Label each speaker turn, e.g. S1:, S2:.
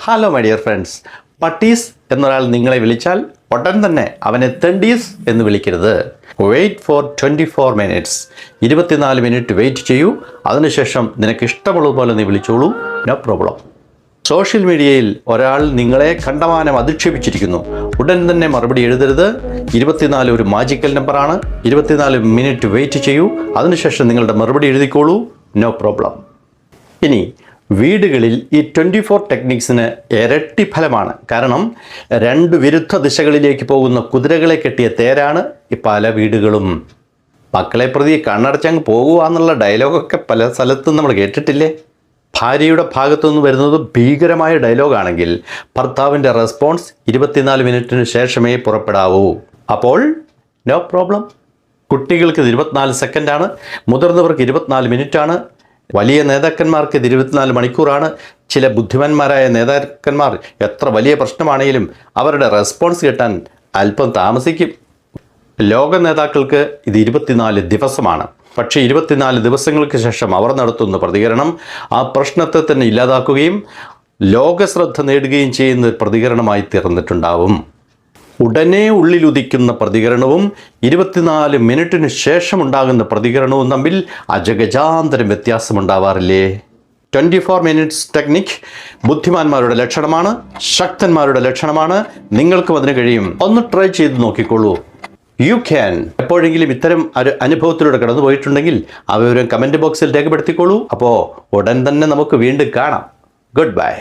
S1: Hello my dear friends, പട്ടീസ് എന്നൊരാൾ നിങ്ങളെ വിളിച്ചാൽ ഉടൻ തന്നെ അവനെ തെണ്ടീസ് എന്ന് വിളിക്കരുത്. Wait for 24 minutes. 24 minute wait ചെയ്യൂ. അതിനുശേഷം നിനക്ക് ഇഷ്ടമുള്ളതുപോലെ നീ വിളിച്ചോളൂ, നോ പ്രോബ്ലം. സോഷ്യൽ മീഡിയയിൽ ഒരാൾ നിങ്ങളെ കണ്ടമാനം അധിക്ഷേപിച്ചിരിക്കുന്നു. ഉടൻ തന്നെ മറുപടി എഴുതരുത്. 24 ഒരു മാജിക്കൽ നമ്പറാണ്. 24 മിനിറ്റ് വെയിറ്റ് ചെയ്യൂ. അതിനുശേഷം നിങ്ങളുടെ മറുപടി എഴുതിക്കോളൂ, നോ പ്രോബ്ലം. ഇനി വീടുകളിൽ ഈ 24 ടെക്നിക്സിന് ഇരട്ടി ഫലമാണ്. കാരണം 2 വിരുദ്ധ ദിശകളിലേക്ക് പോകുന്ന കുതിരകളെ കെട്ടിയ തേരാണ് ഈ പല വീടുകളും. മക്കളെ പ്രതി കണ്ണടച്ചങ്ങ് പോകുക എന്നുള്ള ഡയലോഗൊക്കെ പല സ്ഥലത്തും നമ്മൾ കേട്ടിട്ടില്ലേ? ഭാര്യയുടെ ഭാഗത്തുനിന്ന് വരുന്നത് ഭീകരമായ ഡയലോഗാണെങ്കിൽ ഭർത്താവിൻ്റെ റെസ്പോൺസ് 24 മിനിറ്റിന് ശേഷമേ പുറപ്പെടാവൂ. അപ്പോൾ നോ പ്രോബ്ലം. കുട്ടികൾക്ക് 24 സെക്കൻഡാണ്, മുതിർന്നവർക്ക് 24 മിനിറ്റാണ്, വലിയ നേതാക്കന്മാർക്ക് 24 മണിക്കൂറാണ്. ചില ബുദ്ധിമാന്മാരായ നേതാക്കന്മാർ എത്ര വലിയ പ്രശ്നമാണെങ്കിലും അവരുടെ റെസ്പോൺസ് കിട്ടാൻ അല്പം താമസിക്കും. ലോക നേതാക്കൾക്ക് ഇത് 24 ദിവസമാണ്. പക്ഷേ 24 ദിവസങ്ങൾക്ക് ശേഷം അവർ നടത്തുന്ന പ്രതികരണം ആ പ്രശ്നത്തെ തന്നെ ഇല്ലാതാക്കുകയും ലോകശ്രദ്ധ നേടുകയും ചെയ്യുന്ന ഒരു പ്രതികരണമായി തീർന്നിട്ടുണ്ടാവും. ഉടനെ ഉള്ളിലുദിക്കുന്ന പ്രതികരണവും 24 മിനിറ്റിന് ശേഷം ഉണ്ടാകുന്ന പ്രതികരണവും തമ്മിൽ അജഗജാന്തരം വ്യത്യാസമുണ്ടാവാറില്ലേ? 24 മിനിറ്റ്സ് ടെക്നിക് ബുദ്ധിമാന്മാരുടെ ലക്ഷണമാണ്, ശക്തന്മാരുടെ ലക്ഷണമാണ്. നിങ്ങൾക്കും അതിന് കഴിയും. ഒന്ന് ട്രൈ ചെയ്ത് നോക്കിക്കോളൂ. You can. എപ്പോഴെങ്കിലും ഇത്തരം ഒരു അനുഭവത്തിലൂടെ കടന്നു പോയിട്ടുണ്ടെങ്കിൽ ആ വിവരം കമൻറ്റ് ബോക്സിൽ രേഖപ്പെടുത്തിക്കോളൂ. അപ്പോൾ ഉടൻ തന്നെ നമുക്ക് വീണ്ടും കാണാം. Good bye.